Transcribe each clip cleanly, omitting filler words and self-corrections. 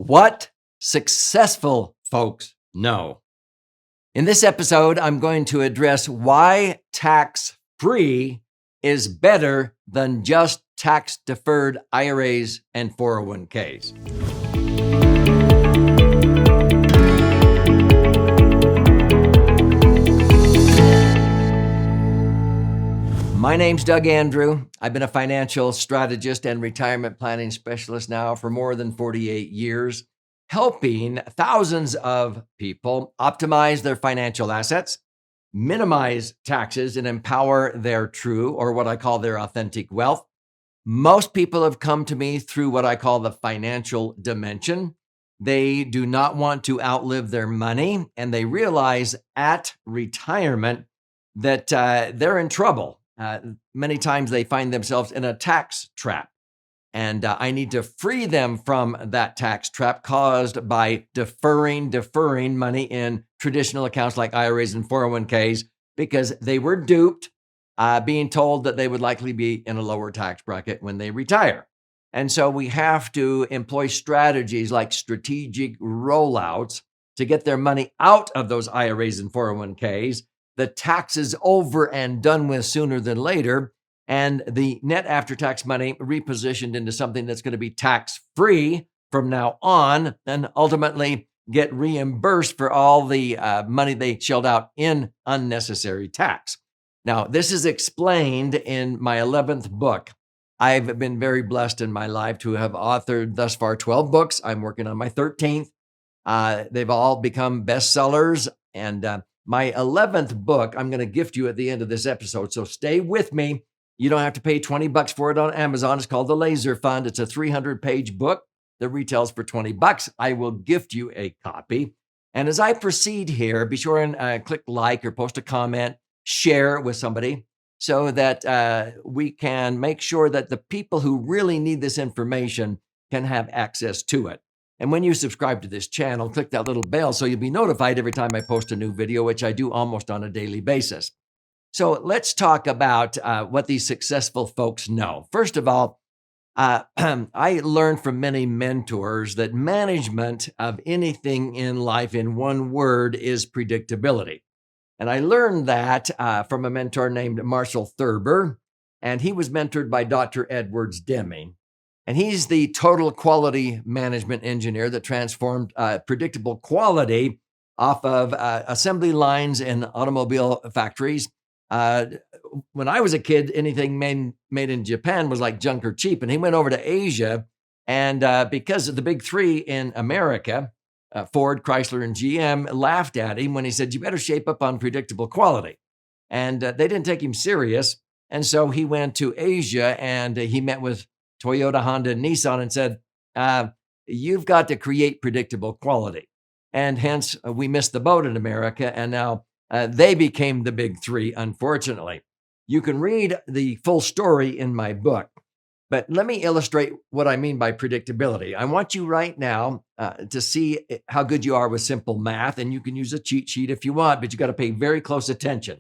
What successful folks know. In this episode, I'm going to address why tax-free is better than just tax-deferred IRAs and 401ks. My name's Doug Andrew. I've been a financial strategist and retirement planning specialist now for more than 48 years, helping thousands of people optimize their financial assets, minimize taxes, and empower their true, or what I call their authentic wealth. Most people have come to me through what I call the financial dimension. They do not want to outlive their money, and they realize at retirement that they're in trouble. Many times they find themselves in a tax trap, and I need to free them from that tax trap caused by deferring money in traditional accounts like IRAs and 401ks because they were duped, being told that they would likely be in a lower tax bracket when they retire. And so we have to employ strategies like strategic rollouts to get their money out of those IRAs and 401ks, the taxes over and done with sooner than later, and the net after-tax money repositioned into something that's going to be tax-free from now on, and ultimately get reimbursed for all the money they shelled out in unnecessary tax. Now, this is explained in my 11th book. I've been very blessed in my life to have authored thus far 12 books. I'm working on my 13th. They've all become bestsellers, and my 11th book, I'm going to gift you at the end of this episode. So stay with me. You don't have to pay $20 for it on Amazon. It's called the LASERFUND. It's a 300-page book that retails for $20. I will gift you a copy. And as I proceed here, be sure and click like or post a comment, share with somebody so that we can make sure that the people who really need this information can have access to it. And when you subscribe to this channel, click that little bell so you'll be notified every time I post a new video, which I do almost on a daily basis. So let's talk about what these successful folks know. First of all, I learned from many mentors that management of anything in life in one word is predictability. And I learned that from a mentor named Marshall Thurber, and he was mentored by Dr. Edwards Deming. And he's the total quality management engineer that transformed predictable quality off of assembly lines in automobile factories. When I was a kid, anything made in Japan was like junk or cheap. And he went over to Asia. And because of the big three in America, Ford, Chrysler, and GM laughed at him when he said, "You better shape up on predictable quality." And they didn't take him serious. And so he went to Asia and he met with Toyota, Honda, and Nissan and said, you've got to create predictable quality. And hence we missed the boat in America. And now they became the big three, unfortunately. You can read the full story in my book, but let me illustrate what I mean by predictability. I want you right now to see how good you are with simple math, and you can use a cheat sheet if you want, but you got to pay very close attention.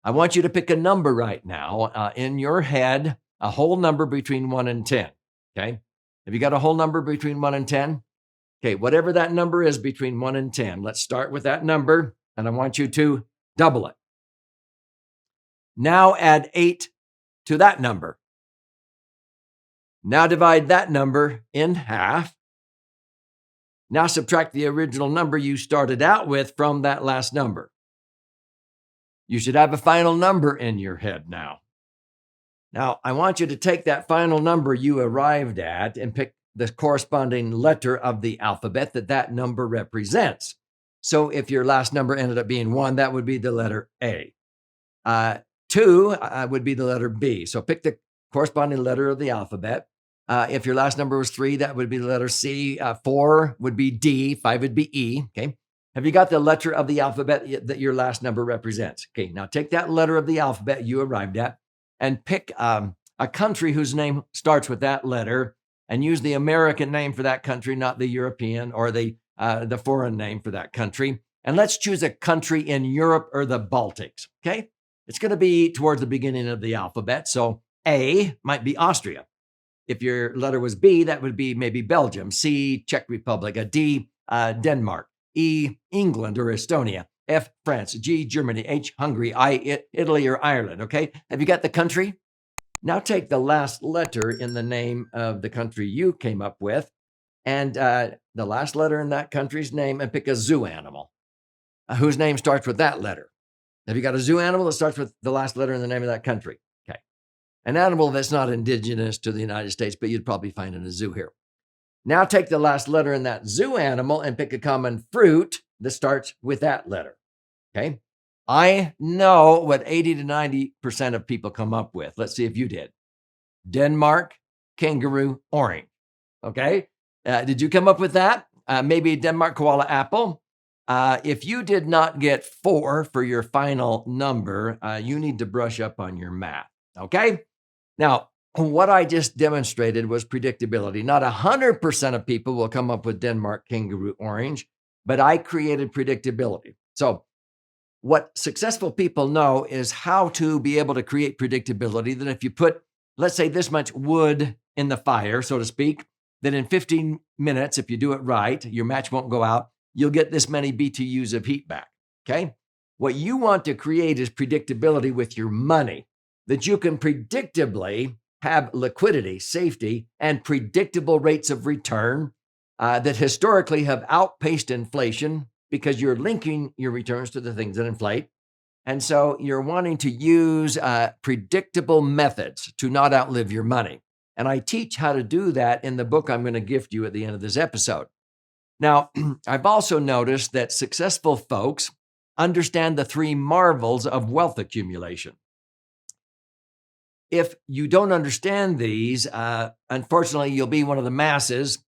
I want you to pick a number right now in your head, a whole number between 1 and 10, okay? Have you got a whole number between 1 and 10? Okay, whatever that number is between 1 and 10, let's start with that number, and I want you to double it. Now add 8 to that number. Now divide that number in half. Now subtract the original number you started out with from that last number. You should have a final number in your head now. Now, I want you to take that final number you arrived at and pick the corresponding letter of the alphabet that number represents. So if your last number ended up being 1, that would be the letter A. 2 would be the letter B. So pick the corresponding letter of the alphabet. If your last number was 3, that would be the letter C. 4 would be D. 5 would be E. Okay. Have you got the letter of the alphabet that your last number represents? Okay. Now take that letter of the alphabet you arrived at and pick a country whose name starts with that letter and use the American name for that country, not the European or the foreign name for that country. And let's choose a country in Europe or the Baltics, okay? It's going to be towards the beginning of the alphabet. So A might be Austria. If your letter was B, that would be maybe Belgium. C, Czech Republic. A D, Denmark. E, England or Estonia. F, France. G, Germany. H, Hungary. I, Italy or Ireland. Okay. Have you got the country? Now take the last letter in the name of the country you came up with and the last letter in that country's name and pick a zoo animal whose name starts with that letter. Have you got a zoo animal that starts with the last letter in the name of that country? Okay. An animal that's not indigenous to the United States, but you'd probably find in a zoo here. Now take the last letter in that zoo animal and pick a common fruit that starts with that letter. Okay. I know what 80 to 90% of people come up with. Let's see if you did. Denmark, kangaroo, orange. Okay. Did you come up with that? Maybe Denmark, koala, apple. If you did not get 4 for your final number, you need to brush up on your math. Okay. Now, what I just demonstrated was predictability. Not 100% of people will come up with Denmark, kangaroo, orange, but I created predictability. So what successful people know is how to be able to create predictability that if you put, let's say, this much wood in the fire, so to speak, that in 15 minutes, if you do it right, your match won't go out, you'll get this many BTUs of heat back, okay? What you want to create is predictability with your money, that you can predictably have liquidity, safety, and predictable rates of return that historically have outpaced inflation because you're linking your returns to the things that inflate. And so you're wanting to use predictable methods to not outlive your money. And I teach how to do that in the book I'm going to gift you at the end of this episode. Now, I've also noticed that successful folks understand the 3 marvels of wealth accumulation. If you don't understand these, unfortunately, you'll be one of the masses,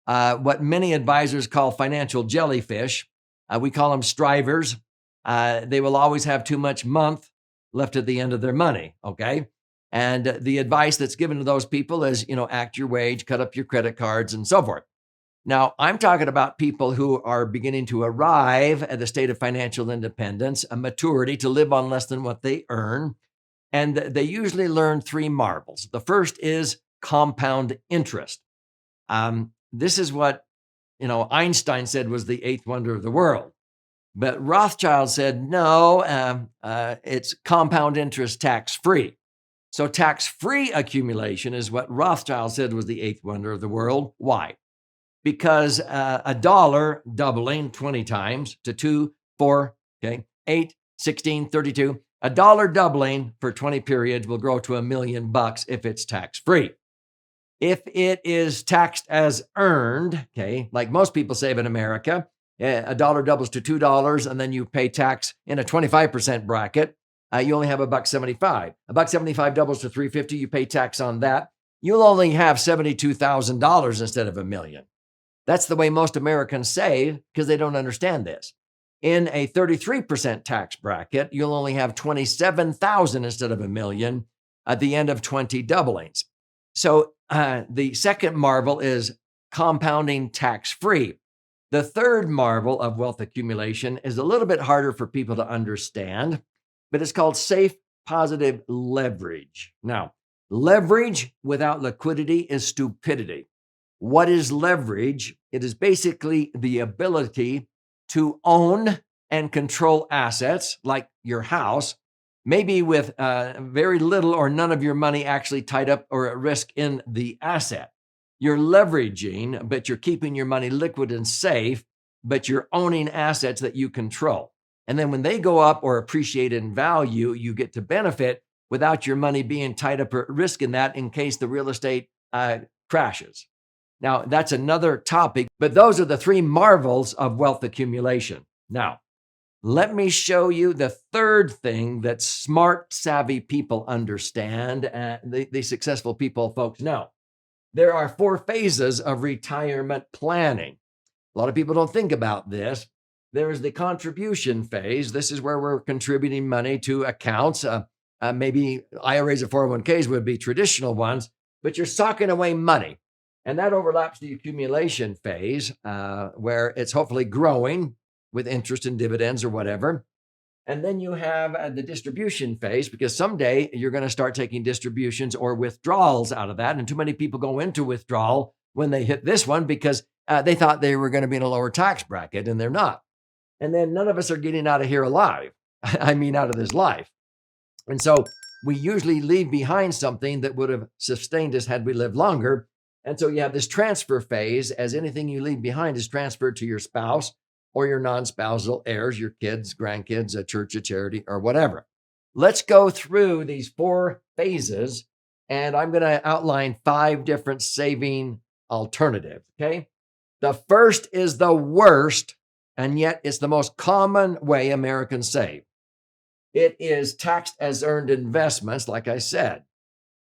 what many advisors call financial jellyfish. We call them strivers. They will always have too much month left at the end of their money, okay? And the advice that's given to those people is, act your wage, cut up your credit cards, and so forth. Now, I'm talking about people who are beginning to arrive at the state of financial independence, a maturity to live on less than what they earn. And they usually learn 3 marvels. The first is compound interest. This is what, Einstein said was the 8th wonder of the world. But Rothschild said, no, it's compound interest tax-free. So tax-free accumulation is what Rothschild said was the 8th wonder of the world. Why? Because a dollar doubling 20 times to 2, 4, 8, 16, 32, a dollar doubling for 20 periods will grow to $1 million if it's tax-free. If it is taxed as earned, like most people save in America, a dollar doubles to $2 and then you pay tax in a 25% bracket. You only have $1.75. $1.75 doubles to $3.50. You pay tax on that. You'll only have $72,000 instead of $1 million. That's the way most Americans save because they don't understand this. In a 33% tax bracket, you'll only have $27,000 instead of $1 million at the end of 20 doublings. So the second marvel is compounding tax-free. The third marvel of wealth accumulation is a little bit harder for people to understand, but it's called safe positive leverage. Now, leverage without liquidity is stupidity. What is leverage? It is basically the ability to own and control assets like your house, maybe with very little or none of your money actually tied up or at risk in the asset. You're leveraging, but you're keeping your money liquid and safe, but you're owning assets that you control. And then when they go up or appreciate in value, you get to benefit without your money being tied up or at risk in that in case the real estate crashes. Now, that's another topic, but those are the 3 marvels of wealth accumulation. Now, let me show you the third thing that smart, savvy people understand, the successful people folks know. There are 4 phases of retirement planning. A lot of people don't think about this. There is the contribution phase. This is where we're contributing money to accounts. Maybe IRAs or 401ks would be traditional ones, but you're socking away money. And that overlaps the accumulation phase, where it's hopefully growing with interest and dividends or whatever. And then you have the distribution phase, because someday you're going to start taking distributions or withdrawals out of that. And too many people go into withdrawal when they hit this one because they thought they were going to be in a lower tax bracket, and they're not. And then none of us are getting out of here alive. I mean, out of this life. And so we usually leave behind something that would have sustained us had we lived longer. And so you have this transfer phase, as anything you leave behind is transferred to your spouse or your non-spousal heirs, your kids, grandkids, a church, a charity, or whatever. Let's go through these 4 phases, and I'm going to outline 5 different saving alternatives, okay? The first is the worst, and yet it's the most common way Americans save. It is taxed as earned investments, like I said.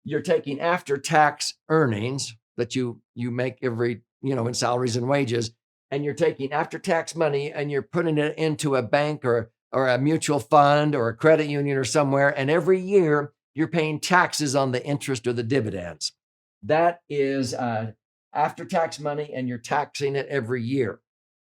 You're taking after-tax earnings that you make every, in salaries and wages, and you're taking after-tax money and you're putting it into a bank or a mutual fund or a credit union or somewhere, and every year you're paying taxes on the interest or the dividends. That is after-tax money, and you're taxing it every year.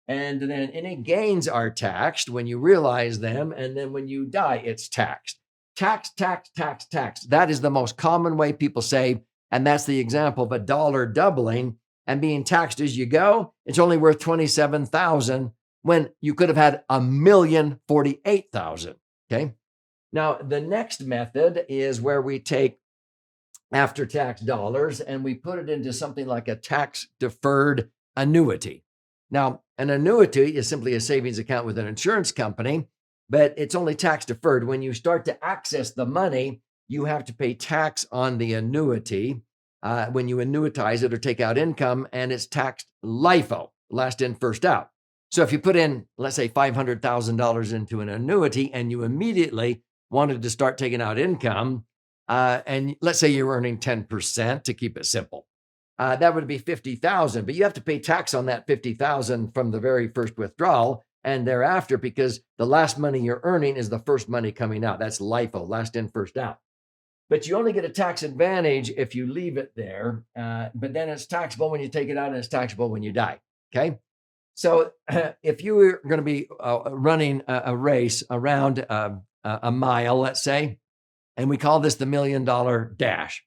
And then any gains are taxed when you realize them, and then when you die, it's taxed. Tax, tax, tax, tax. That is the most common way people save, and that's the example of a dollar doubling and being taxed as you go. It's only worth $27,000 when you could have had $1,048,000. Okay. Now, the next method is where we take after-tax dollars and we put it into something like a tax-deferred annuity. Now, an annuity is simply a savings account with an insurance company, but it's only tax-deferred. When you start to access the money, you have to pay tax on the annuity when you annuitize it or take out income, and it's taxed LIFO, last in, first out. So if you put in, let's say, $500,000 into an annuity and you immediately wanted to start taking out income, and let's say you're earning 10% to keep it simple, that would be $50,000, but you have to pay tax on that $50,000 from the very first withdrawal and thereafter, because the last money you're earning is the first money coming out. That's LIFO, last in, first out. But you only get a tax advantage if you leave it there, but then it's taxable when you take it out and it's taxable when you die, okay? So if you were going to be running a race around a mile, let's say, and we call this the $1 Million Dash,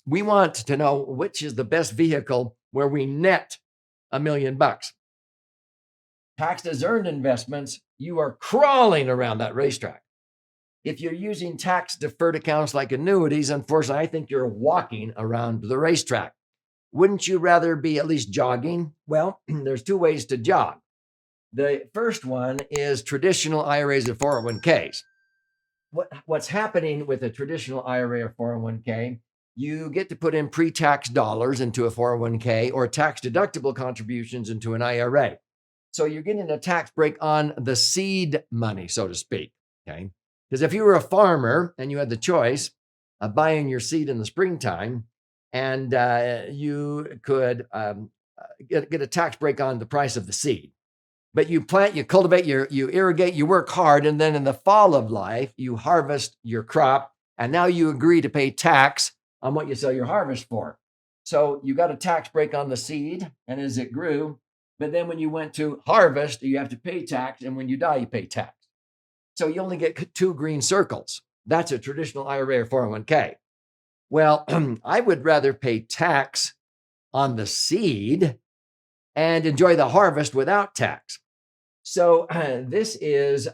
we want to know which is the best vehicle where we net $1 million. Taxed as earned investments, you are crawling around that racetrack. If you're using tax deferred accounts like annuities, unfortunately, I think you're walking around the racetrack. Wouldn't you rather be at least jogging? Well, there's 2 ways to jog. The first one is traditional IRAs or 401ks. What's happening with a traditional IRA or 401k, you get to put in pre-tax dollars into a 401k or tax deductible contributions into an IRA. So you're getting a tax break on the seed money, so to speak, okay? Because if you were a farmer and you had the choice of buying your seed in the springtime, and you could get a tax break on the price of the seed, but you plant, you cultivate, you irrigate, you work hard, and then in the fall of life, you harvest your crop, and now you agree to pay tax on what you sell your harvest for. So you got a tax break on the seed, and as it grew, but then when you went to harvest, you have to pay tax, and when you die, you pay tax. So you only get 2 green circles. That's a traditional IRA or 401k. Well, I would rather pay tax on the seed and enjoy the harvest without tax. So this is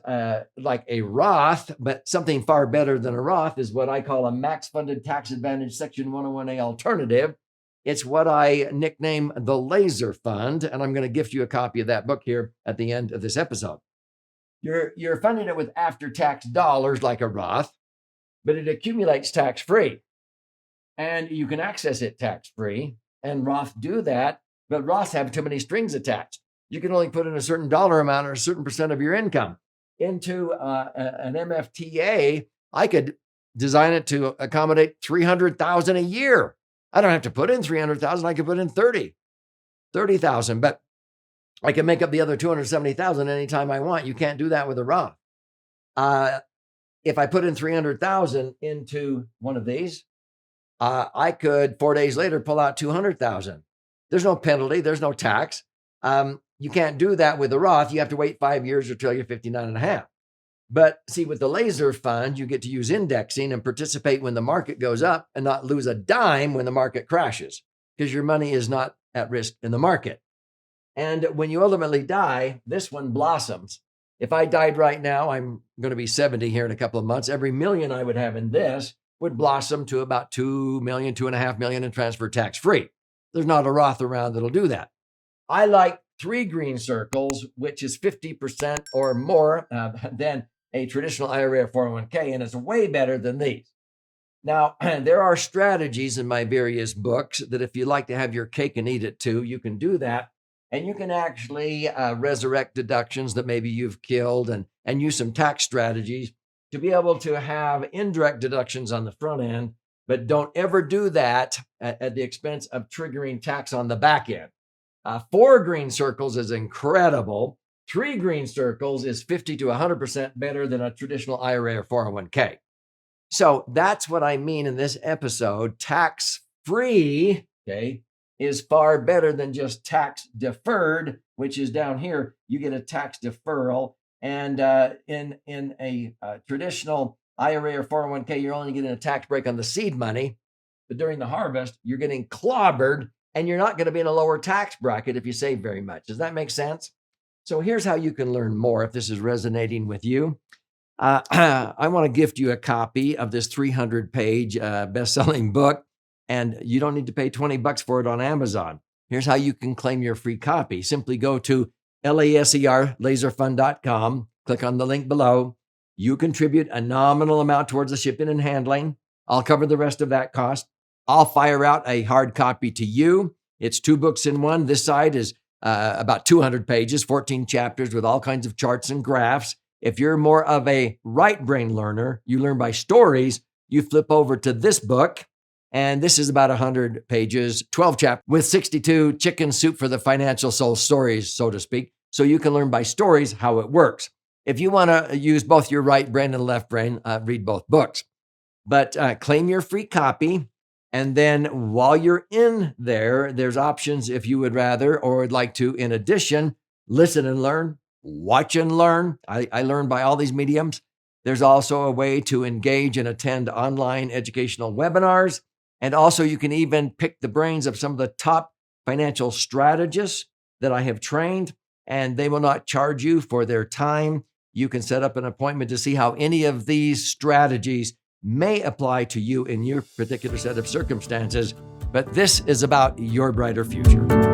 like a Roth, but something far better than a Roth is what I call a max funded tax advantage Section 101A alternative. It's what I nickname the LASERFUND, and I'm going to gift you a copy of that book here at the end of this episode. You're funding it with after-tax dollars like a Roth, but it accumulates tax-free. And you can access it tax-free, and Roth do that, but Roths have too many strings attached. You can only put in a certain dollar amount or a certain percent of your income. Into an MFTA, I could design it to accommodate $300,000 a year. I don't have to put in $300,000. I could put in $30,000, but I can make up the other $270,000 anytime I want. You can't do that with a Roth. If I put in $300,000 into one of these, I could 4 days later pull out $200,000. There's no penalty. There's no tax. You can't do that with a Roth. You have to wait 5 years until you're 59 and a half. But see, with the laser fund, you get to use indexing and participate when the market goes up and not lose a dime when the market crashes, because your money is not at risk in the market. And when you ultimately die, this one blossoms. If I died right now, I'm going to be 70 here in a couple of months. Every million I would have in this would blossom to about 2 million, 2.5 million and transfer tax free. There's not a Roth around that'll do that. I like 3 green circles, which is 50% or more than a traditional IRA or 401k, and it's way better than these. Now, there are strategies in my various books that if you like to have your cake and eat it too, you can do that. And you can actually resurrect deductions that maybe you've killed and use some tax strategies to be able to have indirect deductions on the front end, but don't ever do that at the expense of triggering tax on the back end. 4 green circles is incredible. 3 green circles is 50 to 100% better than a traditional IRA or 401k. So that's what I mean in this episode. Tax-free, okay, is far better than just tax deferred, which is down here. You get a tax deferral. And in a traditional IRA or 401k, you're only getting a tax break on the seed money. But during the harvest, you're getting clobbered, and you're not going to be in a lower tax bracket if you save very much. Does that make sense? So here's how you can learn more if this is resonating with you. I want to gift you a copy of this 300-page best-selling book, and you don't need to pay $20 for it on Amazon. Here's how you can claim your free copy. Simply go to LASERFUND.com, click on the link below. You contribute a nominal amount towards the shipping and handling. I'll cover the rest of that cost. I'll fire out a hard copy to you. It's 2 books in one. This side is about 200 pages, 14 chapters with all kinds of charts and graphs. If you're more of a right brain learner, you learn by stories, you flip over to this book. And this is about 100 pages, 12 chapters with 62 chicken soup for the financial soul stories, so to speak. So you can learn by stories how it works. If you want to use both your right brain and left brain, read both books. But claim your free copy. And then while you're in there, there's options if you would rather or would like to, in addition, listen and learn, watch and learn. I learn by all these mediums. There's also a way to engage and attend online educational webinars. And also you can even pick the brains of some of the top financial strategists that I have trained, and they will not charge you for their time. You can set up an appointment to see how any of these strategies may apply to you in your particular set of circumstances. But this is about your brighter future.